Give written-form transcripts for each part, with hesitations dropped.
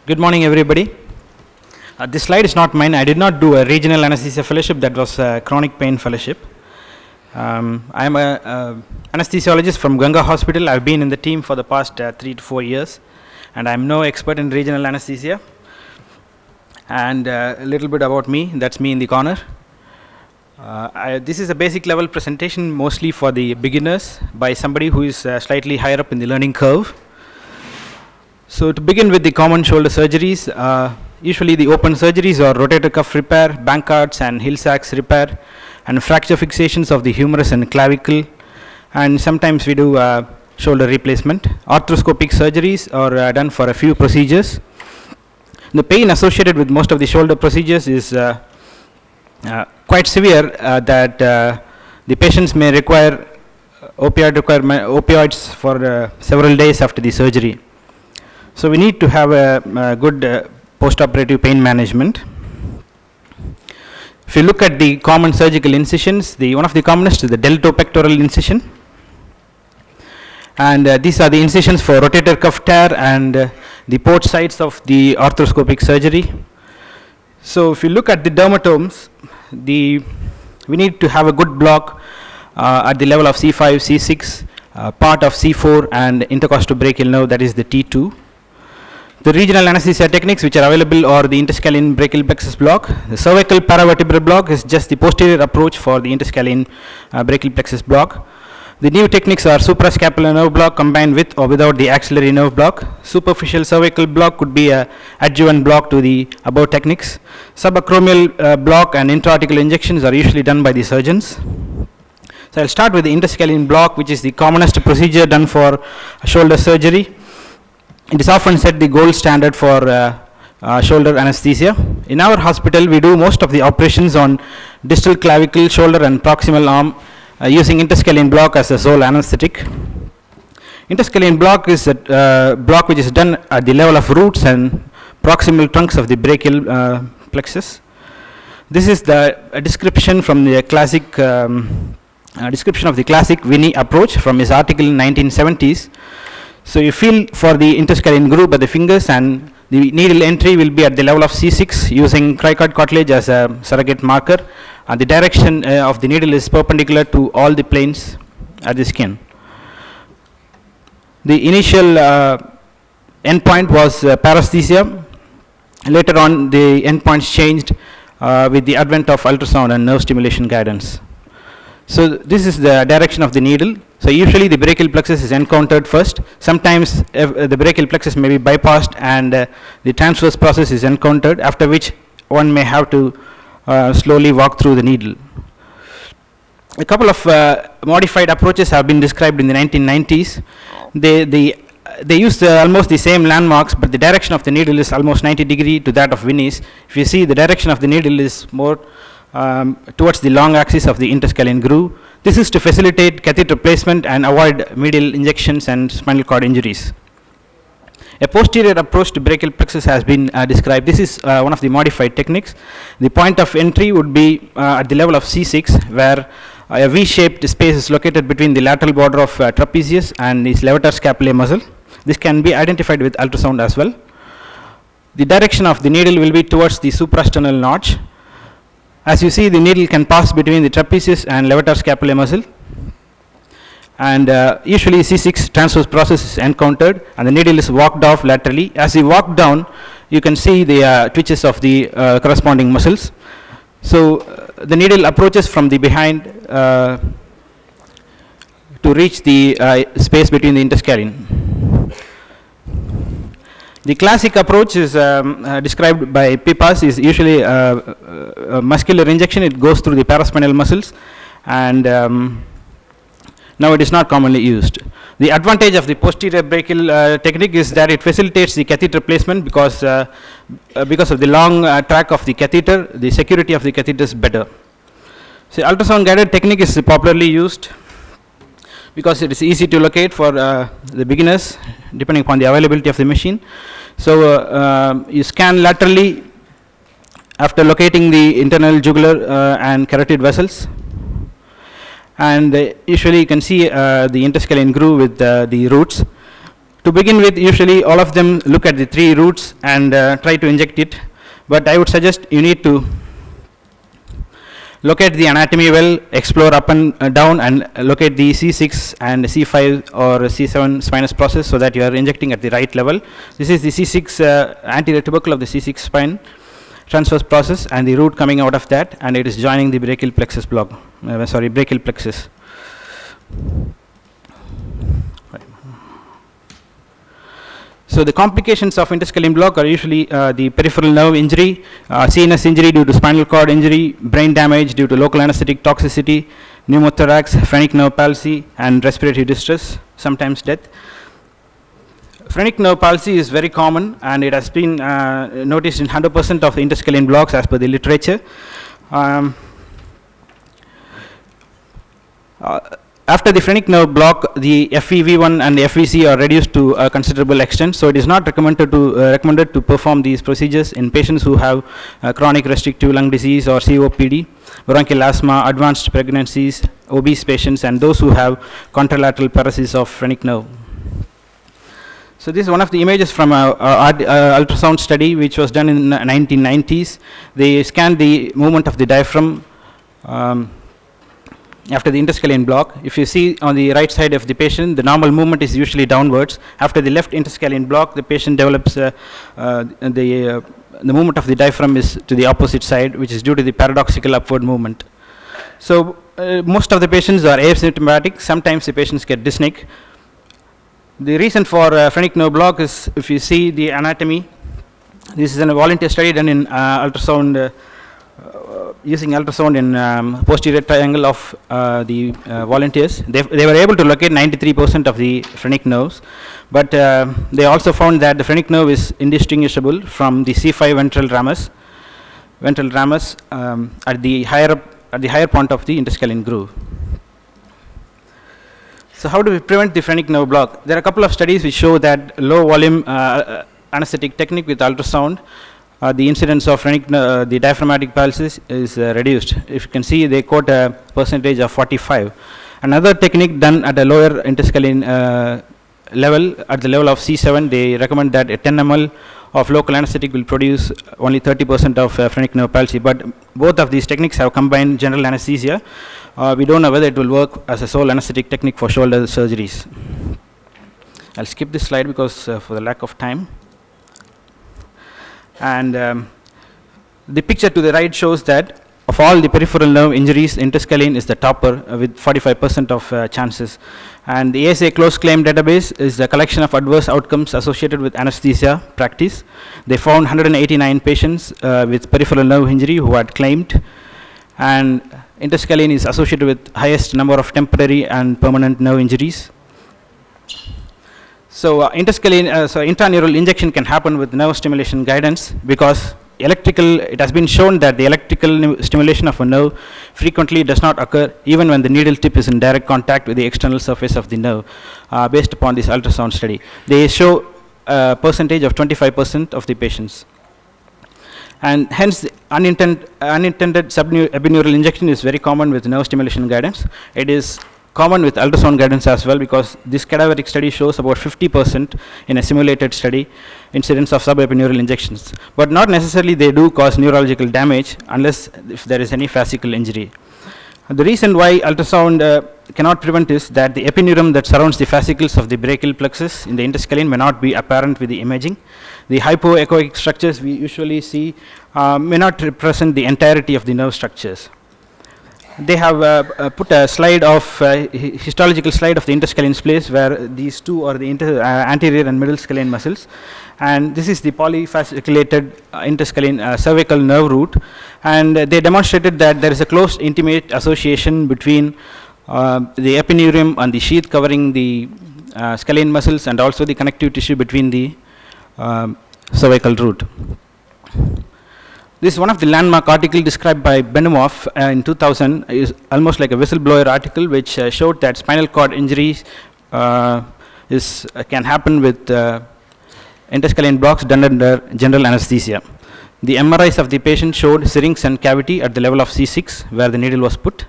Good morning, everybody. This slide is not mine. I did not do a regional anesthesia fellowship. That was a chronic pain fellowship. I am a anesthesiologist from Ganga Hospital. I've been in the team for the past 3 to 4 years, and I'm no expert in regional anesthesia. And a little bit about me. That's me in the corner. This is a basic level presentation, mostly for the beginners, by somebody who is slightly higher up in the learning curve. So to begin with the common shoulder surgeries, usually the open surgeries are rotator cuff repair, Bankards and hill sacks repair, and fracture fixations of the humerus and clavicle, and sometimes we do shoulder replacement. Arthroscopic surgeries are done for a few procedures. The pain associated with most of the shoulder procedures is quite severe, that the patients may require opioids for several days after the surgery. So we need to have a good post-operative pain management. If you look at the common surgical incisions, one of the commonest is the deltopectoral incision. And these are the incisions for rotator cuff tear and the port sites of the arthroscopic surgery. So if you look at the dermatomes, we need to have a good block at the level of C5, C6, part of C4 and intercostobrachial nerve, that is the T2. The regional anesthesia techniques which are available are the interscalene brachial plexus block. The cervical paravertebral block is just the posterior approach for the interscalene brachial plexus block. The new techniques are suprascapular nerve block combined with or without the axillary nerve block. Superficial cervical block could be an adjuvant block to the above techniques. Subacromial block and intra-articular injections are usually done by the surgeons. So I'll start with the interscalene block, which is the commonest procedure done for shoulder surgery. It is often said the gold standard for shoulder anesthesia. In our hospital, we do most of the operations on distal clavicle, shoulder and proximal arm using interscalene block as a sole anesthetic. Interscalene block is a block which is done at the level of roots and proximal trunks of the brachial plexus. This is the description from the classic description of the classic Winnie approach from his article in 1970s. So you feel for the interscalene groove at the fingers, and the needle entry will be at the level of C6 using cricoid cartilage as a surrogate marker, and the direction of the needle is perpendicular to all the planes at the skin. The initial endpoint was paresthesia. Later on, the endpoints changed with the advent of ultrasound and nerve stimulation guidance. So this is the direction of the needle. So usually the brachial plexus is encountered first. Sometimes the brachial plexus may be bypassed and the transverse process is encountered, after which one may have to slowly walk through the needle. A couple of modified approaches have been described in the 1990s. They use almost the same landmarks, but the direction of the needle is almost 90 degrees to that of Winnies. If you see, the direction of the needle is more towards the long axis of the interscalene groove. This is to facilitate catheter placement and avoid medial injections and spinal cord injuries. A posterior approach to brachial plexus has been described. This is one of the modified techniques. The point of entry would be at the level of C6, where a V-shaped space is located between the lateral border of trapezius and the levator scapulae muscle. This can be identified with ultrasound as well. The direction of the needle will be towards the suprasternal notch. As you see, the needle can pass between the trapezius and levator scapulae muscle, and usually C6 transverse process is encountered and the needle is walked off laterally. As you walk down, you can see the twitches of the corresponding muscles. So the needle approaches from the behind to reach the space between the interscalene. The classic approach is described by Pipas, is usually a muscular injection. It goes through the paraspinal muscles, and now it is not commonly used. The advantage of the posterior brachial technique is that it facilitates the catheter placement because of the long track of the catheter. The security of the catheter is better. So ultrasound guided technique is popularly used because it is easy to locate for the beginners depending upon the availability of the machine. So you scan laterally after locating the internal jugular and carotid vessels, and usually you can see the interscalene groove with the roots. To begin with, usually all of them look at the 3 roots and try to inject it, but I would suggest you need to locate the anatomy well, explore up and down, and locate the C6 and C5 or C7 spinous process so that you are injecting at the right level. This is the C6 anterior tubercle of the C6 spine transverse process, and the root coming out of that, and it is joining the brachial plexus block. Brachial plexus. So the complications of interscalene block are usually the peripheral nerve injury, CNS injury due to spinal cord injury, brain damage due to local anesthetic toxicity, pneumothorax, phrenic nerve palsy, and respiratory distress, sometimes death. Phrenic nerve palsy is very common, and it has been noticed in 100% of the interscalene blocks as per the literature. After the phrenic nerve block, the FEV1 and the FVC are reduced to a considerable extent, so it is not recommended to perform these procedures in patients who have chronic restrictive lung disease or COPD, bronchial asthma, advanced pregnancies, obese patients, and those who have contralateral paralysis of phrenic nerve. So this is one of the images from a ultrasound study which was done in the 1990s. They scanned the movement of the diaphragm after the interscalene block. If you see on the right side of the patient, the normal movement is usually downwards. After the left interscalene block, the patient develops the movement of the diaphragm is to the opposite side, which is due to the paradoxical upward movement. So most of the patients are asymptomatic. Sometimes the patients get dyspneic. The reason for phrenic nerve block is, if you see the anatomy, this is a volunteer study done in ultrasound, using ultrasound in posterior triangle of the volunteers. They were able to locate 93% of the phrenic nerves, but they also found that the phrenic nerve is indistinguishable from the C5 ventral ramus at the higher point of the interscalene groove. So how do we prevent the phrenic nerve block? There are a couple of studies which show that low volume anesthetic technique with ultrasound, the incidence of the diaphragmatic pulses is reduced. If you can see, they quote a percentage of 45. Another technique done at a lower interscalene level, at the level of C7, they recommend that a 10 ml of local anesthetic will produce only 30% of phrenic nerve palsy. But both of these techniques have combined general anesthesia. We don't know whether it will work as a sole anesthetic technique for shoulder surgeries. I'll skip this slide because for the lack of time. And the picture to the right shows that of all the peripheral nerve injuries, interscalene is the topper with 45% of chances. And the ASA closed claim database is the collection of adverse outcomes associated with anesthesia practice. They found 189 patients with peripheral nerve injury who had claimed, and interscalene is associated with highest number of temporary and permanent nerve injuries. So intraneural injection can happen with nerve stimulation guidance, because it has been shown that the electrical stimulation of a nerve frequently does not occur even when the needle tip is in direct contact with the external surface of the nerve, based upon this ultrasound study. They show a percentage of 25% of the patients. And hence, the unintended subepidural injection is very common with nerve stimulation guidance. It is common with ultrasound guidance as well, because this cadaveric study shows about 50% in a simulated study incidence of subepidural injections. But not necessarily they do cause neurological damage unless if there is any fascicle injury. The reason why ultrasound cannot prevent is that the epineurium that surrounds the fascicles of the brachial plexus in the interscalene may not be apparent with the imaging. The hypoechoic structures we usually see may not represent the entirety of the nerve structures. They have put a slide of histological slide of the interscalene space, where these two are the anterior and middle scalene muscles, and this is the polyfasciculated interscalene cervical nerve root, and they demonstrated that there is a close intimate association between the epineurium and the sheath covering the scalene muscles, and also the connective tissue between the cervical root. This is one of the landmark articles described by Benimoff in 2000. Is almost like a whistleblower article, which showed that spinal cord injuries can happen with interscalene blocks done under general anesthesia. The MRIs of the patient showed syrinx and cavity at the level of C6, where the needle was put.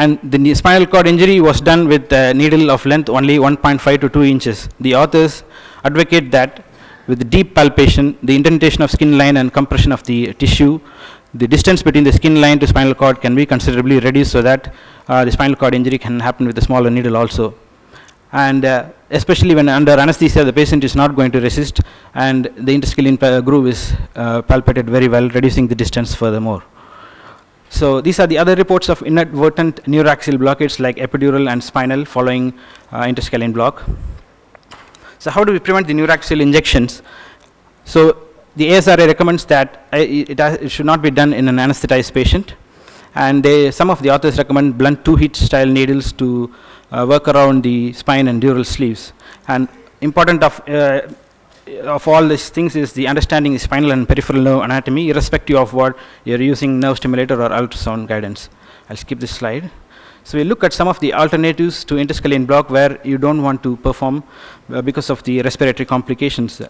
And the spinal cord injury was done with a needle of length only 1.5 to 2 inches. The authors advocate that with deep palpation, the indentation of skin line and compression of the tissue, the distance between the skin line to spinal cord can be considerably reduced, so that the spinal cord injury can happen with a smaller needle also. And especially when under anesthesia, the patient is not going to resist, and the interscalene groove is palpated very well, reducing the distance furthermore. So these are the other reports of inadvertent neuraxial blockades like epidural and spinal following interscalene block. So how do we prevent the neuraxial injections? So the ASRA recommends that it should not be done in an anesthetized patient, and some of the authors recommend blunt 2-heat style needles to work around the spine and dural sleeves. And important of all these things is the understanding the spinal and peripheral nerve anatomy, irrespective of what you're using, nerve stimulator or ultrasound guidance. I'll skip this slide. So we look at some of the alternatives to interscalene block where you don't want to perform because of the respiratory complications.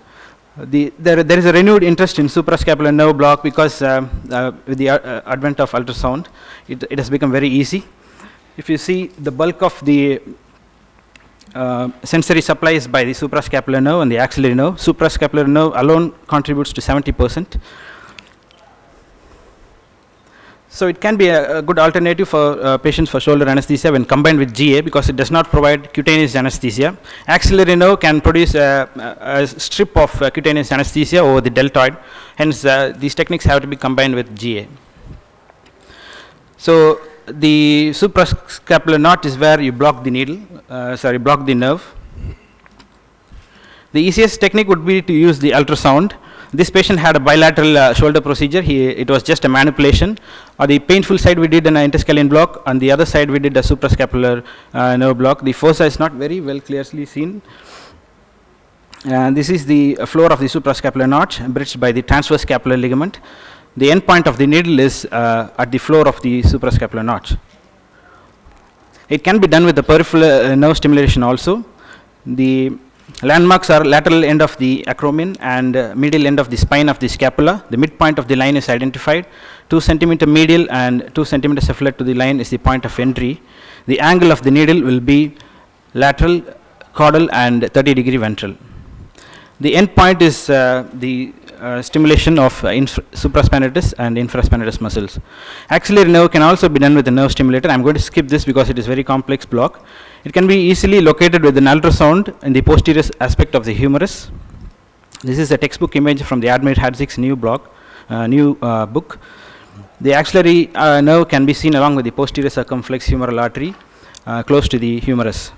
There is a renewed interest in suprascapular nerve block because with the advent of ultrasound, it has become very easy. If you see, the bulk of the sensory supplies by the suprascapular nerve and the axillary nerve. Suprascapular nerve alone contributes to 70%. So it can be a good alternative for patients for shoulder anesthesia when combined with GA, because it does not provide cutaneous anesthesia. Axillary nerve can produce a strip of cutaneous anesthesia over the deltoid. Hence, these techniques have to be combined with GA. So the suprascapular knot is where you block the needle, block the nerve. The easiest technique would be to use the ultrasound. This patient had a bilateral shoulder procedure. It was just a manipulation. On the painful side, we did an interscalene block. On the other side, we did a suprascapular nerve block. The fossa is not very well clearly seen. And this is the floor of the suprascapular notch, bridged by the transverse scapular ligament. The end point of the needle is at the floor of the suprascapular notch. It can be done with the peripheral nerve stimulation also. The landmarks are lateral end of the acromion and medial end of the spine of the scapula. The midpoint of the line is identified. 2 centimeter medial and 2 centimeter cephalad to the line is the point of entry. The angle of the needle will be lateral, caudal and 30-degree ventral. The end point is the stimulation of supraspinatus and infraspinatus muscles. Axillary nerve can also be done with a nerve stimulator. I'm going to skip this because it is very complex block. It can be easily located with an ultrasound in the posterior aspect of the humerus. This is a textbook image from the Admit Hadzik's new book. The axillary nerve can be seen along with the posterior circumflex humeral artery close to the humerus.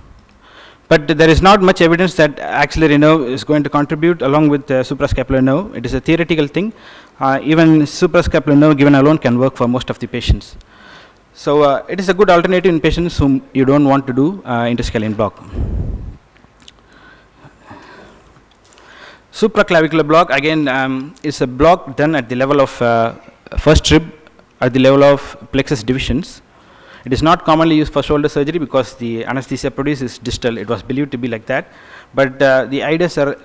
But there is not much evidence that axillary nerve is going to contribute along with suprascapular nerve. It is a theoretical thing. Even suprascapular nerve given alone can work for most of the patients. So it is a good alternative in patients whom you don't want to do interscalene block. Supraclavicular block again is a block done at the level of first rib, at the level of plexus divisions. It is not commonly used for shoulder surgery because the anesthesia produced is distal. It was believed to be like that, but the ideas are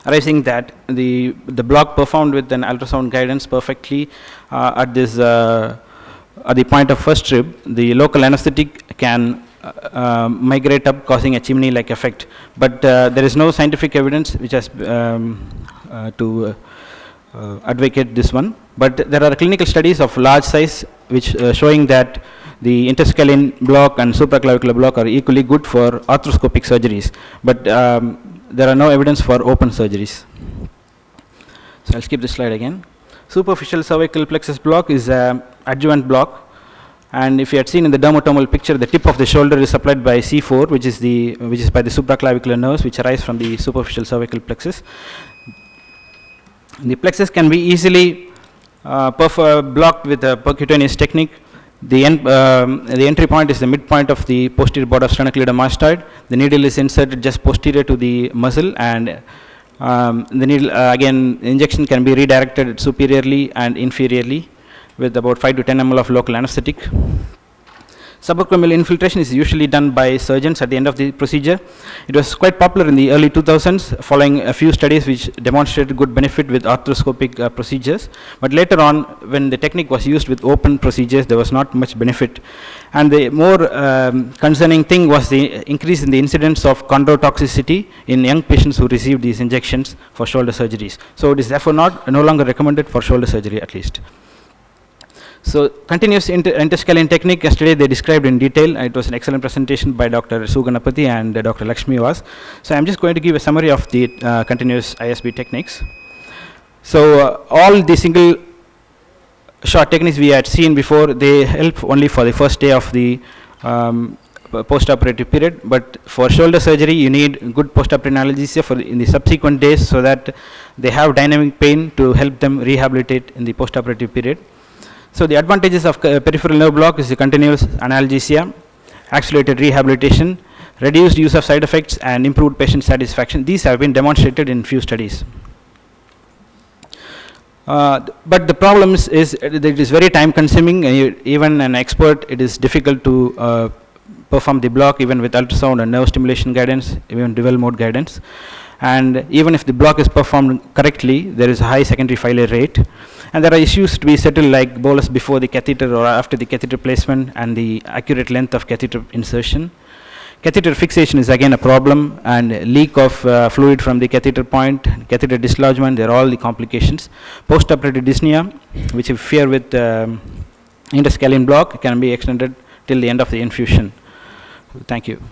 arising that the block performed with an ultrasound guidance perfectly at this at the point of first rib, the local anesthetic can migrate up, causing a chimney-like effect. But there is no scientific evidence which has to advocate this one. But there are clinical studies of large size which showing that the interscalene block and supraclavicular block are equally good for arthroscopic surgeries. But there are no evidence for open surgeries. So I'll skip this slide again. Superficial cervical plexus block is an adjuvant block, and if you had seen in the dermatomal picture, the tip of the shoulder is supplied by C4, which is by the supraclavicular nerves which arise from the superficial cervical plexus. The plexus can be easily blocked with a percutaneous technique. The entry point is the midpoint of the posterior border of sternocleidomastoid. The needle is inserted just posterior to the muscle, and the needle again injection can be redirected superiorly and inferiorly with about 5 to 10 ml of local anesthetic. Subacromial infiltration is usually done by surgeons at the end of the procedure. It was quite popular in the early 2000s, following a few studies which demonstrated good benefit with arthroscopic procedures. But later on, when the technique was used with open procedures, there was not much benefit. And the more concerning thing was the increase in the incidence of chondrotoxicity in young patients who received these injections for shoulder surgeries. So it is therefore no longer recommended for shoulder surgery, at least. So continuous interscalene technique, yesterday they described in detail. It was an excellent presentation by Dr. Suganapati and Dr. Lakshmi was. So I'm just going to give a summary of the continuous ISB techniques. So all the single shot techniques we had seen before, they help only for the first day of the post-operative period, but for shoulder surgery you need good post-operative analgesia in the subsequent days, so that they have dynamic pain to help them rehabilitate in the post-operative period. So the advantages of peripheral nerve block is the continuous analgesia, accelerated rehabilitation, reduced use of side effects, and improved patient satisfaction. These have been demonstrated in few studies. But the problem is that it is very time consuming. Even an expert, it is difficult to perform the block even with ultrasound and nerve stimulation guidance, even dual mode guidance. And even if the block is performed correctly, there is a high secondary failure rate. And there are issues to be settled, like bolus before the catheter or after the catheter placement, and the accurate length of catheter insertion. Catheter fixation is again a problem, and leak of fluid from the catheter point, catheter dislodgement, they are all the complications. Post-operative dyspnea, which if fear with interscalene block, can be extended till the end of the infusion. Thank you.